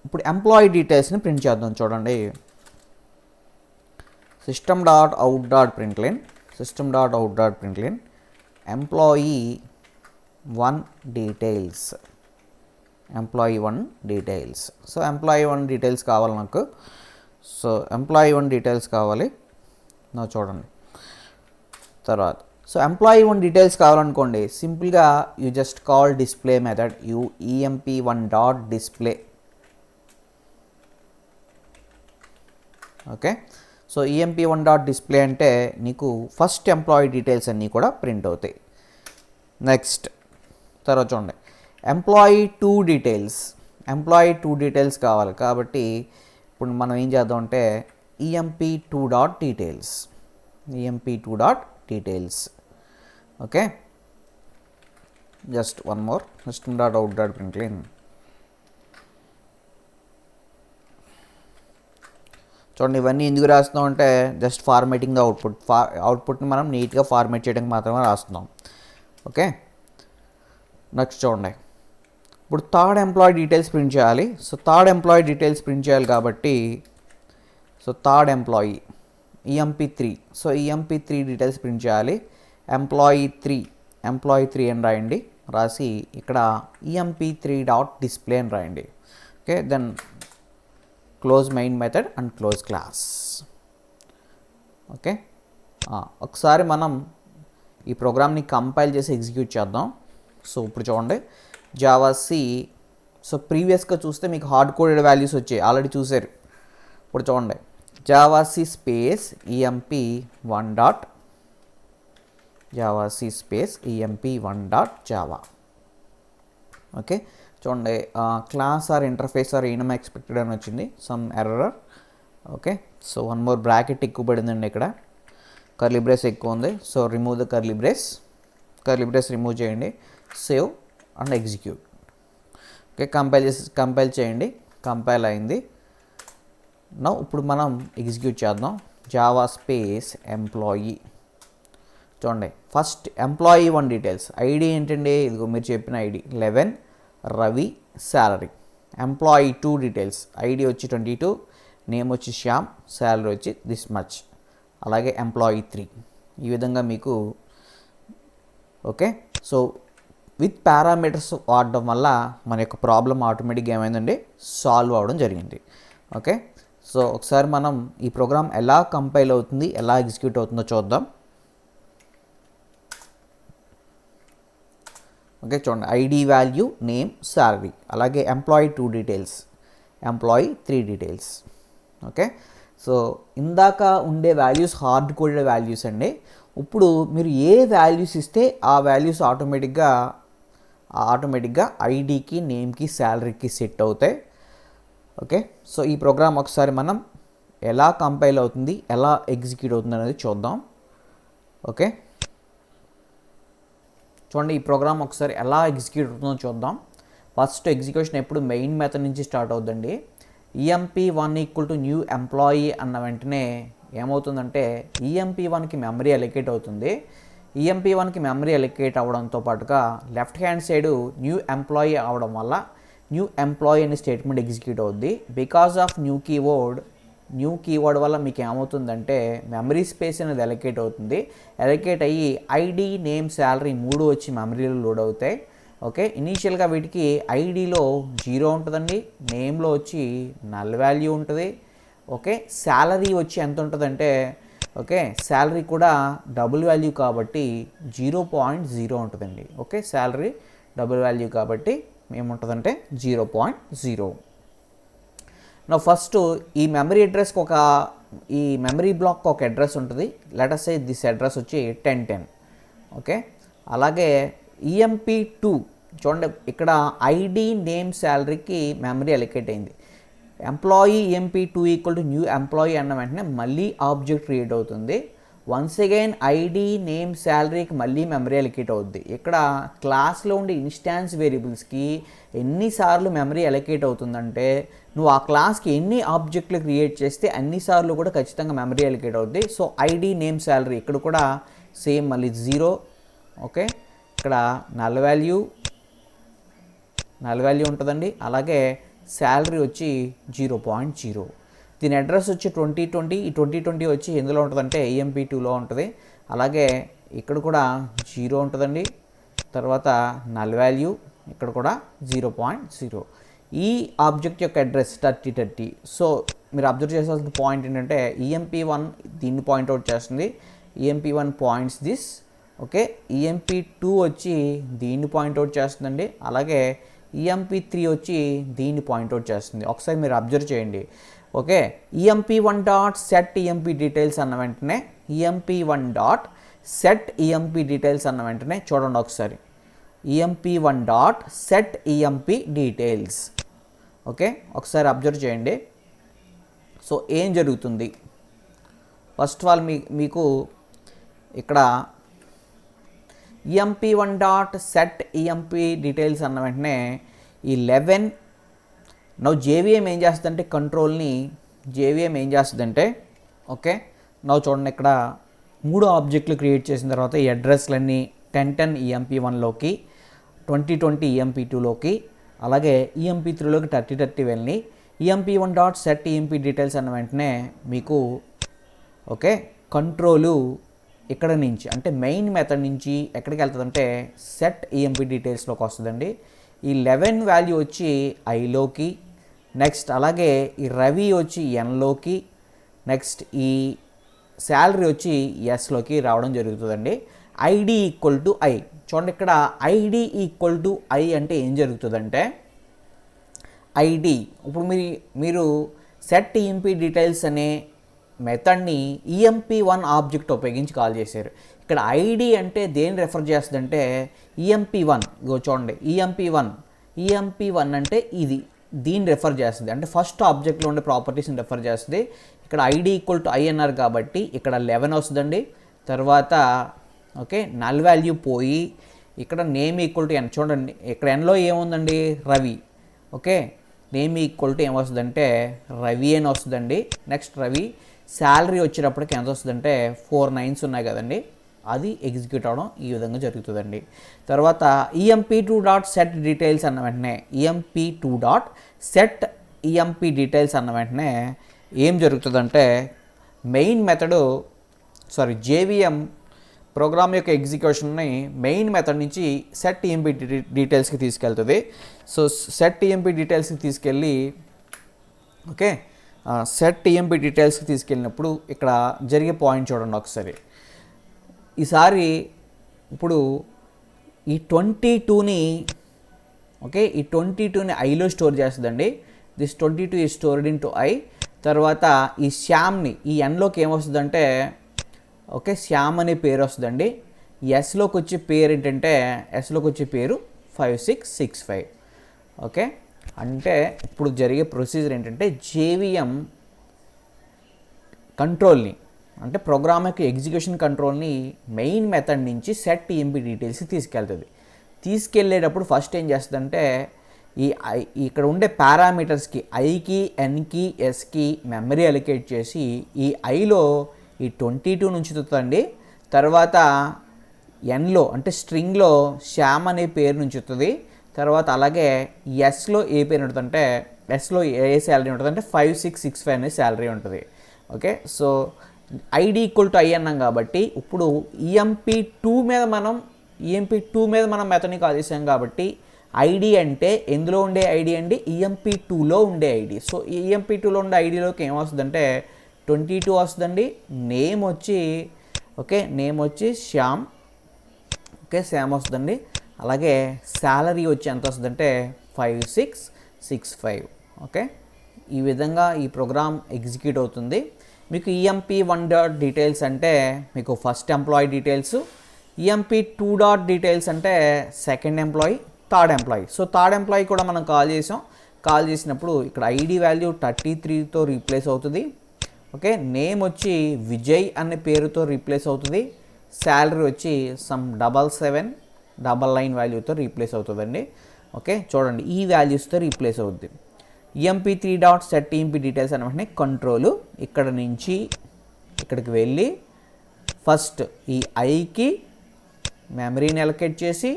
ఇప్పుడు employee డీటెయిల్స్ని print చేద్దాం. చూడండి, system dot out dot println employee 1 details. So employee 1 details కావాలి నాకు. సో ఎంప్లాయీ 1 డీటెయిల్స్ కావాలి. నా చూడండి, తర్వాత సో ఎంప్లాయీ 1 డీటెయిల్స్ కావాలనుకోండి, సింపుల్గా you just call display method emp1 dot display. Okay, so emp1 dot display అంటే నీకు ఫస్ట్ ఎంప్లాయీ డీటెయిల్స్ అన్నీ కూడా ప్రింట్ అవుతాయి. నెక్స్ట్ తర్వాత చూడండి, ఎంప్లాయీ 2 డీటెయిల్స్ కావాలి. కాబట్టి ఇప్పుడు మనం ఏం చేద్దాం అంటే emp2 dot details. Okay, just 1 more system dot out dot println. చూడండి, ఇవన్నీ ఎందుకు రాస్తున్నాం అంటే జస్ట్ ఫార్మేటింగ్ ద అవుట్పుట్ని మనం నీట్గా ఫార్మేట్ చేయడానికి మాత్రమే రాస్తున్నాం. ఓకే, నెక్స్ట్ చూడండి, ఇప్పుడు థర్డ్ ఎంప్లాయీ డీటెయిల్స్ ప్రింట్ చేయాలి. So third employee details print చేయాలి కాబట్టి so third employee emp3. So emp3 details print చేయాలి. ఎంప్లాయీ 3 అని రాయండి. రాసి ఇక్కడ emp3 డాట్ డిస్ప్లే అని రాయండి. Okay, then close main method and close class. Okay, ఒకసారి మనం ఈ ప్రోగ్రామ్ని కంపైల్ చేసి ఎగ్జిక్యూట్ చేద్దాం. సో ఇప్పుడు చూడండి, జావా సి. సో ప్రీవియస్గా చూస్తే మీకు హార్డ్ కోడెడ్ వాల్యూస్ వచ్చాయి, ఆల్రెడీ చూసారు. ఇప్పుడు చూడండి, Java C space emp1 dot java. Okay, చూడండి class or interface or enum expected అని వచ్చింది, some error. Okay, so one more bracket ఎక్కువ పడిందండి, ఇక్కడ కర్లీ బ్రేస్ ఎక్కువ ఉంది. So remove the curly brace remove చేయండి, save and execute. Okay, compile చేయండి, కంపైల్ అయింది. నౌ ఇప్పుడు మనం ఎగ్జిక్యూట్ చేద్దాం. Java space employee. చూడండి, ఫస్ట్ ఎంప్లాయీ 1 డీటెయిల్స్. ఐడి ఏంటండి, ఇదిగో మీరు చెప్పిన ID 11 Ravi, salary. Employee 2 details, ID వచ్చి 22, నేమ్ వచ్చి శ్యామ్, శాలరీ వచ్చి దిస్ మచ్. అలాగే ఎంప్లాయీ 3 ఈ విధంగా మీకు. ఓకే, సో విత్ పారామీటర్స్ వాడడం వల్ల మన యొక్క ప్రాబ్లం ఆటోమేటిక్గా ఏమైందండి, సాల్వ్ అవ్వడం జరిగింది. ఓకే, సో ఒకసారి మనం ఈ ప్రోగ్రామ్ ఎలా కంపైల్ అవుతుంది, ఎలా ఎగ్జిక్యూట్ అవుతుందో చూద్దాం. ఓకే, చూడండి, ఐడి వాల్యూ, నేమ్, శాలరీ. అలాగే employee 2 details, employee 3 details. Okay, so ఇందాక ఉండే వాల్యూస్ హార్డ్ కోడెడ్ వాల్యూస్ అండి. ఇప్పుడు మీరు ఏ వాల్యూస్ ఇస్తే ఆ వాల్యూస్ ఆటోమేటిక్గా ఐడికి, నేమ్కి, శాలరీకి సెట్ అవుతాయి. ఓకే, సో ఈ ప్రోగ్రామ్ ఒకసారి మనం ఎలా కంపైల్ అవుతుంది, ఎలా ఎగ్జిక్యూట్ అవుతుంది అనేది చూద్దాం. ఓకే, చూడండి, ఈ ప్రోగ్రామ్ ఒకసారి ఎలా ఎగ్జిక్యూట్ అవుతుందో చూద్దాం. ఫస్ట్ ఎగ్జిక్యూషన్ ఎప్పుడు మెయిన్ మెథడ్ నుంచి స్టార్ట్ అవుతుందండి. EMP1 equal to new employee అన్న వెంటనే ఏమవుతుందంటే EMP1కి మెమరీ అలొకేట్ అవుతుంది. EMP1కి మెమరీ అలొకేట్ అవ్వడంతో పాటుగా left hand side new employee అవడం వల్ల న్యూ ఎంప్లాయీ అనే స్టేట్మెంట్ ఎగ్జిక్యూట్ అవుద్ది. బికాస్ ఆఫ్ న్యూ కీవర్డ్ వల్ల మీకు ఏమవుతుందంటే మెమరీ స్పేస్ అనేది అలొకేట్ అవుతుంది. అలొకేట్ అయ్యి ఐడి, నేమ్, శాలరీ 3 వచ్చి మెమరీలో లోడ్ అవుతాయి. ఓకే, ఇనీషియల్గా వీటికి ఐడిలో 0 ఉంటుందండి, నేమ్లో వచ్చి నల్ వాల్యూ ఉంటుంది. ఓకే, శాలరీ వచ్చి ఎంత ఉంటుందంటే, ఓకే, శాలరీ కూడా డబుల్ వాల్యూ కాబట్టి 0.0 ఉంటుందండి. ఓకే, శాలరీ డబుల్ వాల్యూ కాబట్టి ఏముంటుందంటే 0.0. నా ఫస్ట్ ఈ మెమరీ అడ్రస్కి ఈ మెమరీ బ్లాక్ ఒక అడ్రస్ ఉంటుంది. Let us say this address వచ్చి 1010. ఓకే, అలాగే EMP2 చూడండి, ఇక్కడ ఐడి, నేమ్, శాలరీకి మెమరీ అలొకేట్ అయింది. Employee EMP2 equal to new employee అన్న వెంటనే మళ్ళీ ఆబ్జెక్ట్ క్రియేట్ అవుతుంది. వన్స్ అగైన్ ఐడి, నేమ్, శాలరీకి మళ్ళీ మెమరీ అలొకేట్ అవుద్ది. ఇక్కడ క్లాస్లో ఉండే ఇన్స్టాన్స్ వేరియబుల్స్కి ఎన్నిసార్లు మెమరీ అలొకేట్ అవుతుందంటే నువ్వు ఆ క్లాస్కి ఎన్ని ఆబ్జెక్టులు క్రియేట్ చేస్తే అన్నిసార్లు కూడా ఖచ్చితంగా మెమరీ అలొకేట్ అవుద్ది. సో ఐడి, నేమ్, శాలరీ ఇక్కడ కూడా సేమ్ మళ్ళీ 0. ఓకే, ఇక్కడ నల్ వాల్యూ ఉంటుందండి. అలాగే శాలరీ వచ్చి 0.0. దీని అడ్రస్ వచ్చి 2020. ఈ 2020 వచ్చి ఎందులో ఉంటుందంటే EMP2లో ఉంటుంది. అలాగే ఇక్కడ కూడా 0 ఉంటుందండి. తర్వాత నల్ వాల్యూ ఇక్కడ కూడా 0.0. ఈ ఆబ్జెక్ట్ యొక్క అడ్రస్ 3030. సో మీరు అబ్జర్వ్ చేయాల్సిన పాయింట్ ఏంటంటే EMP1 దీన్ని పాయింట్అవుట్ చేస్తుంది. EMP1 points this. Okay, EMP2 వచ్చి దీన్ని పాయింట్అవుట్ చేస్తుందండి. అలాగే EMP3 వచ్చి దీన్ని పాయింట్అవుట్ చేస్తుంది. ఒకసారి మీరు అబ్జర్వ్ చేయండి. Okay, EMP1 dot set EMP details అన్న వెంటనే EMP1 dot set EMP details అన్న వెంటనే చూడండి ఒకసారి EMP1 dot set EMP details. Okay, ఒకసారి అబ్జర్వ్ చేయండి. సో ఏం జరుగుతుంది, ఫస్ట్ ఆఫ్ ఆల్ మీకు ఇక్కడ EMP1 dot set EMP details అన్న వెంటనే ఈ 11 నౌ JVM ఏం చేస్తుందంటే కంట్రోల్ని JVM ఏం చేస్తుందంటే ఓకే నౌ చూడండి, ఇక్కడ 3 ఆబ్జెక్టులు క్రియేట్ చేసిన తర్వాత ఈ అడ్రస్లన్నీ 1010 EMP1లోకి, 2020 EMP2లోకి, అలాగే EMP3లోకి 3030 వెళ్ళి EMP1 dot set EMP details అన్న వెంటనే మీకు ఓకే కంట్రోలు ఇక్కడ నుంచి అంటే మెయిన్ మెథడ్ నుంచి ఎక్కడికి వెళ్తుందంటే సెట్ EMP డీటెయిల్స్లోకి వస్తుందండి. ఈ 11 వాల్యూ వచ్చి ఐలోకి, నెక్స్ట్ అలాగే ఈ రవి వచ్చి ఎన్లోకి, నెక్స్ట్ ఈ శాలరీ వచ్చి ఎస్లోకి రావడం జరుగుతుందండి. ఐడి ఈక్వల్ టు ఐ చూడండి, ఇక్కడ ఐడి ఈక్వల్ టు ఐ అంటే ఏం జరుగుతుందంటే ఐడి ఇప్పుడు మీరు సెట్ EMP డీటెయిల్స్ అనే మెథడ్ని EMP1 ఆబ్జెక్ట్ ఉపయోగించి కాల్ చేశారు. ఇక్కడ ఐడి అంటే దేన్ని రెఫర్ చేస్తుందంటే EMP1. ఇగో చూడండి, EMP1 అంటే ఇది దీన్ని రెఫర్ చేస్తుంది, అంటే ఫస్ట్ ఆబ్జెక్ట్లో ఉండే ప్రాపర్టీస్ని రెఫర్ చేస్తుంది. ఇక్కడ ఐడి ఈక్వల్ టు ఐ అన్నారు కాబట్టి ఇక్కడ 11 వస్తుందండి. తర్వాత ఓకే నల్ వాల్యూ పోయి ఇక్కడ నేమ్ ఈక్వల్ టు ఎన్. చూడండి ఇక్కడ ఎన్లో ఏముందండి, Ravi. Okay name equal to ఏమొస్తుందంటే రవి అని వస్తుందండి. నెక్స్ట్ రవి శాలరీ వచ్చేటప్పటికి ఎంత వస్తుందంటే 4 9s ఉన్నాయి కదండి, అది ఎగ్జిక్యూట్ అవ్వడం ఈ విధంగా జరుగుతుందండి. తర్వాత EMP2 డాట్ సెట్ డీటెయిల్స్ అన్న వెంటనే EMP2 dot set EMP details అన్న వెంటనే ఏం జరుగుతుందంటే మెయిన్ మెథడు JVM ప్రోగ్రామ్ యొక్క ఎగ్జిక్యూషన్ని మెయిన్ మెథడ్ నుంచి సెట్ EMP డీటెయిల్స్కి తీసుకెళ్తుంది. సో సెట్ EMP డీటెయిల్స్కి తీసుకెళ్ళి ఓకే సెట్ EMP డీటెయిల్స్కి తీసుకెళ్ళినప్పుడు ఇక్కడ జరిగే పాయింట్ చూడండి ఒకసారి. ఈసారి ఇప్పుడు ఈ 22ని ఓకే ఈ 22ని ఐలో స్టోర్ చేస్తుందండి. This 22 is stored in to I. తర్వాత ఈ శ్యామ్ని ఈ ఎన్లోకి ఏమొస్తుందంటే ఓకే శ్యామ్ అనే పేరు వస్తుందండి. ఎస్లోకి వచ్చే పేరు ఏంటంటే ఎస్లోకి వచ్చే పేరు 5665. ఓకే అంటే ఇప్పుడు జరిగే ప్రొసీజర్ ఏంటంటే JVM కంట్రోల్ని అంటే ప్రోగ్రామ్ యొక్క ఎగ్జిక్యూషన్ కంట్రోల్ని మెయిన్ మెథడ్ నుంచి సెట్ EMP డీటెయిల్స్కి తీసుకెళ్తుంది. తీసుకెళ్ళేటప్పుడు ఫస్ట్ ఏం చేస్తుందంటే ఇక్కడ ఉండే పారామీటర్స్కి ఐకి ఎన్కి ఎస్కి మెమరీ అలికేట్ చేసి ఈ ఐలో ఈ 22 నుంచి ఉంచుతుందండి. తర్వాత ఎన్లో అంటే స్ట్రింగ్లో శ్యామ్ అనే పేరు ఉంచుతుంది. తర్వాత అలాగే ఎస్లో ఏ పేరు ఉంటుందంటే ఎస్లో ఏ శాలరీ ఉంటుందంటే 5665 అనే శాలరీ ఉంటుంది. Okay so ID equal to I అన్నాం కాబట్టి ఇప్పుడు EMP2 మీద మనం మెథడ్ని కాల్ చేసాం కాబట్టి ఐడి అంటే ఎందులో ఉండే ఐడి అండి, EMP2లో ఉండే ఐడి. సో EMP2లో ఉండే ఐడిలోకి ఏమొస్తుందంటే 22 వస్తుందండి. నేమ్ వచ్చి శ్యామ్. ఓకే శ్యామ్ వస్తుందండి. అలాగే శాలరీ వచ్చి ఎంత వస్తుందంటే 5665. ఓకే ఈ విధంగా ఈ ప్రోగ్రామ్ ఎగ్జిక్యూట్ అవుతుంది. మీకు EMP1 డాట్ డీటెయిల్స్ అంటే మీకు first employee details, EMP2 dot details అంటే second employee, third employee. So third employee కూడా మనం కాల్ చేసినప్పుడు ఇక్కడ ఐడి వాల్యూ 33తో రీప్లేస్ అవుతుంది. ఓకే నేమ్ వచ్చి విజయ్ అనే పేరుతో రీప్లేస్ అవుతుంది. శాలరీ వచ్చి సమ్ 7799 వాల్యూతో రీప్లేస్ అవుతుందండి. ఓకే చూడండి ఈ వాల్యూస్తో రీప్లేస్ అవుతుంది. EMP3 dot set EMP details అనే వెంటనే కంట్రోల్ ఇక్కడ నుంచి ఇక్కడికి వెళ్ళి ఫస్ట్ ఈ ఐకి మెమరీని అలొకేట్ చేసి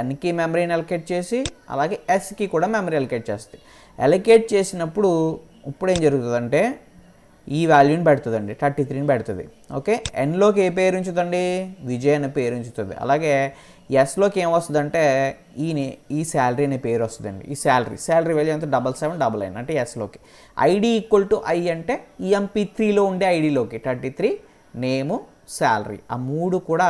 ఎన్కి మెమరీని అలొకేట్ చేసి అలాగే ఎస్కి కూడా మెమరీ అలొకేట్ చేస్తుంది. అలొకేట్ చేసినప్పుడు ఇప్పుడు ఏం జరుగుతుందంటే ఈ వాల్యూని పెడుతుందండి, 33ని పెడుతుంది. ఓకే ఎన్లోకి ఏ పేరు ఉంచుతుంది, విజయ్ అనే పేరు ఉంచుతుంది. అలాగే ఎస్లోకి ఏమొస్తుందంటే ఈ శాలరీ అనే పేరు వస్తుందండి. ఈ శాలరీ వాల్యూ ఎంత 7799 అంటే ఎస్లోకి. ఐడి ఈక్వల్ టు ఐ అంటే EMP3లో ఉండే ఐడిలోకి 33 నేము శాలరీ ఆ మూడు కూడా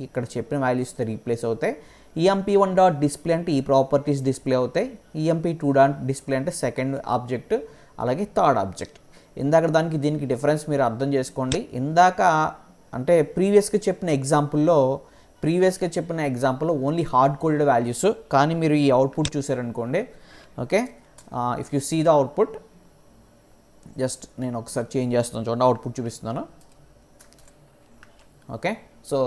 ఇక్కడ చెప్పిన వాల్యూస్తో రీప్లేస్ అవుతాయి. EMP1 డాట్ డిస్ప్లే అంటే ఈ ప్రాపర్టీస్ డిస్ప్లే అవుతాయి. EMP2 డాట్ డిస్ప్లే అంటే సెకండ్ ఆబ్జెక్ట్ అలాగే థర్డ్ ఆబ్జెక్ట్. ఇందాక దీనికి డిఫరెన్స్ మీరు అర్థం చేసుకోండి. ఇందాక అంటే ప్రీవియస్గా చెప్పిన ఎగ్జాంపుల్లో ఓన్లీ హార్డ్ కోడెడ్ వాల్యూస్, కానీ మీరు ఈ అవుట్పుట్ చూసారనుకోండి. Okay if you see the output, just నేను ఒకసారి చేంజ్ చేస్తున్నాను చూడండి, అవుట్పుట్ చూపిస్తున్నాను. ఓకే సో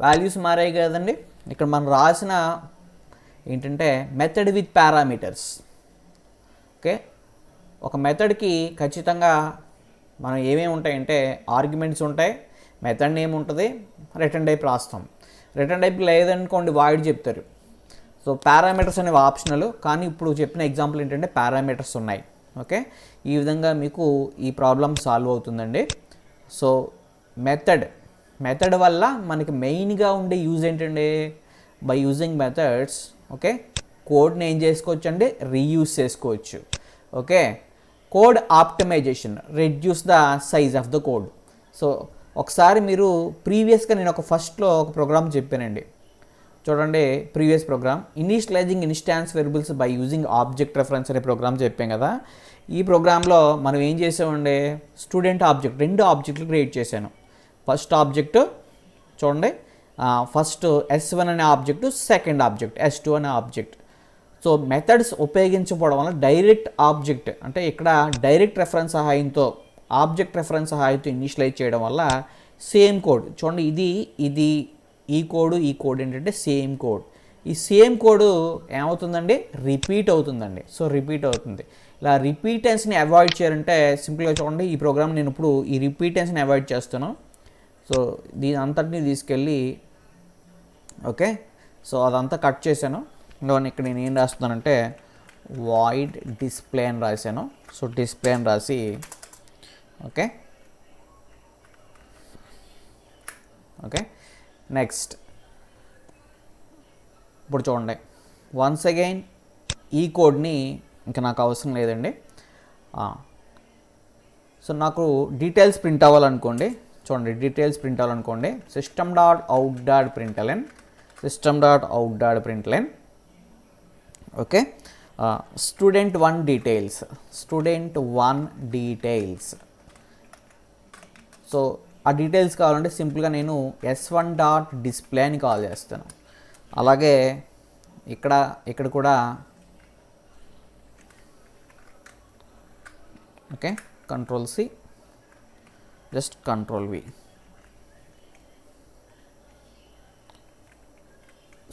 వాల్యూస్ మారాయి కదండి. ఇక్కడ మనం రాసిన ఏంటంటే మెథడ్ విత్ పారామీటర్స్. ఓకే ఒక మెథడ్కి ఖచ్చితంగా మనం ఏమేమి ఉంటాయంటే ఆర్గ్యుమెంట్స్ ఉంటాయి, మెథడ్ నేమ్ ఉంటుంది, రిటర్న్ టైప్ రాస్తాం. రిటర్న్ టైప్ లేదనుకోండి వాయిడ్ చెప్తారు. సో పారామీటర్స్ అనేవి ఆప్షనల్, కానీ ఇప్పుడు చెప్పిన ఎగ్జాంపుల్ ఏంటంటే పారామీటర్స్ ఉన్నాయి. ఓకే ఈ విధంగా మీకు ఈ ప్రాబ్లం సాల్వ్ అవుతుందండి. సో మెథడ్ వల్ల మనకి మెయిన్గా ఉండే యూజ్ ఏంటండి, బై యూజింగ్ మెథడ్స్ ఓకే కోడ్ని ఏం చేసుకోవచ్చు అండి, రీయూజ్ చేసుకోవచ్చు. Okay code optimization, reduce the size of the code. So ఒకసారి మీరు ప్రీవియస్గా నేను ఫస్ట్లో ఒక ప్రోగ్రామ్ చెప్పానండి చూడండి, previous program initializing instance variables by using object reference అనే ప్రోగ్రామ్ చెప్పాం కదా. ఈ ప్రోగ్రాంలో మనం ఏం చేసామండి, స్టూడెంట్ ఆబ్జెక్ట్ 2 ఆబ్జెక్టులు క్రియేట్ చేశాను. ఫస్ట్ ఆబ్జెక్ట్ చూడండి, ఫస్ట్ S1 అనే ఆబ్జెక్టు, సెకండ్ ఆబ్జెక్ట్ S2 అనే ఆబ్జెక్ట్. సో సో మెథడ్స్ ఉపయోగించకపోవడం వల్ల డైరెక్ట్ ఆబ్జెక్ట్ అంటే ఇక్కడ డైరెక్ట్ రెఫరెన్స్ సహాయంతో ఆబ్జెక్ట్ రెఫరెన్స్ సహాయంతో ఇనిషియలైజ్ చేయడం వల్ల సేమ్ కోడ్ చూడండి, ఇది ఈ కోడ్ ఏంటంటే సేమ్ కోడ్. ఈ సేమ్ కోడ్ ఏమవుతుందండి, రిపీట్ అవుతుందండి. సో రిపీట్ అవుతుంది. ఇలా రిపీటెన్స్ని అవాయిడ్ చేయాలంటే సింపుల్గా చూడండి, ఈ ప్రోగ్రామ్ నేను ఇప్పుడు ఈ రిపీటెన్స్ని అవాయిడ్ చేస్తాను. సో దీని అంతటిని తీసుకెళ్ళి ఓకే, సో అదంతా కట్ చేశాను. ఇక్కడ నేను ఏం రాస్తున్నానంటే వాయిడ్ డిస్ప్లే అని రాశాను. సో డిస్ప్లే అని రాసి ఓకే ఓకే నెక్స్ట్ ఇప్పుడు చూడండి, వన్స్ అగైన్ ఈ కోడ్ని ఇంకా నాకు అవసరం లేదండి. సో నాకు డీటెయిల్స్ ప్రింట్ అవ్వాలనుకోండి, చూడండి డీటెయిల్స్ ప్రింట్ అవ్వాలనుకోండి system.out.println okay. student1 details. So ఆ డీటెయిల్స్ కావాలంటే సింపుల్గా నేను s1.display అని కాల్ చేస్తాను. అలాగే ఇక్కడ కూడా okay, Ctrl+C just Ctrl+V,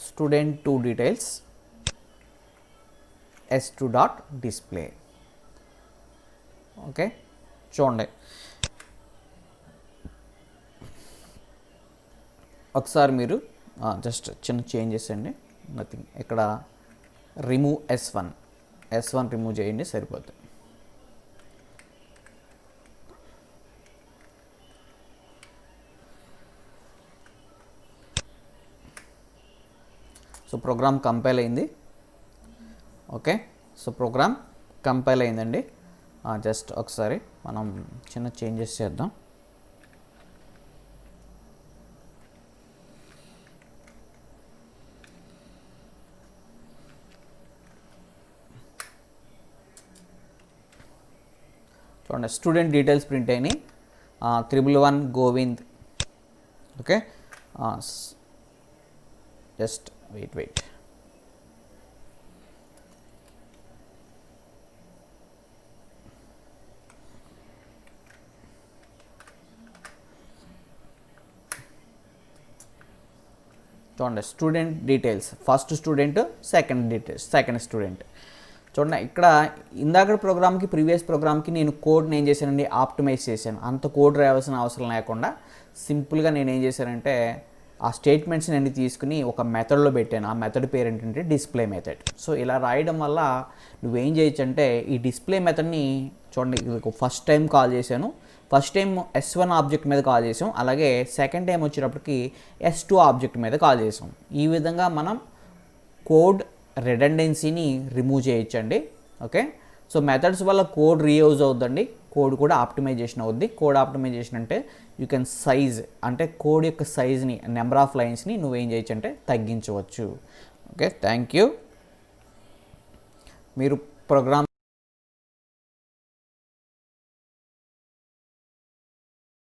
student2 details s2.display okay. చూడండి ఒకసారి మీరు జస్ట్ చిన్న చేంజెస్ అండి, నథింగ్. ఇక్కడ రిమూవ్ S1 రిమూవ్ చేయండి సరిపోతుంది. సో ప్రోగ్రామ్ కంపైల్ అయింది. ఓకే, సో ప్రోగ్రామ్ కంపైల్ అయిందండి. జస్ట్ ఒకసారి మనం చిన్న చేంజెస్ చేద్దాం. చూడండి స్టూడెంట్ డీటెయిల్స్ ప్రింట్ అయినాయి. 111 గోవింద్. Okay, just wait. చూడండి student details, first student, second student. చూడండి ఇక్కడ ఇందాక ప్రోగ్రామ్కి ప్రీవియస్ ప్రోగ్రామ్కి నేను కోడ్ని ఏం చేశానండి, ఆప్టిమైజ్ చేశాను. అంత కోడ్ రావాల్సిన అవసరం లేకుండా సింపుల్గా నేను ఏం చేశానంటే ఆ స్టేట్మెంట్స్ని అన్ని తీసుకుని ఒక మెథడ్లో పెట్టాను. ఆ మెథడ్ పేరు ఏంటంటే డిస్ప్లే మెథడ్. సో ఇలా రాయడం వల్ల నువ్వేం చేయొచ్చు అంటే ఈ డిస్ప్లే మెథడ్ని చూడండి, ఫస్ట్ టైం కాల్ చేశాను. ఫస్ట్ టైం S1 ఆబ్జెక్ట్ మీద కాల్ చేసాం, అలాగే సెకండ్ టైం వచ్చేటప్పటికి S2 ఆబ్జెక్ట్ మీద కాల్ చేసాం. ఈ విధంగా మనం కోడ్ రిడెండెన్సీని రిమూవ్ చేయొచ్చండి. ఓకే, సో మెథడ్స్ వల్ల కోడ్ రీయూజ్ అవుతుందండి, కోడ్ కూడా ఆప్టిమైజేషన్ అవుద్ది. కోడ్ ఆప్టిమైజేషన్ అంటే యూ కెన్ సైజ్ అంటే కోడ్ యొక్క సైజ్ని, నెంబర్ ఆఫ్ లైన్స్ని నువ్వేం చేయొచ్చు అంటే తగ్గించవచ్చు. Okay, thank you. మీరు ప్రోగ్రామ్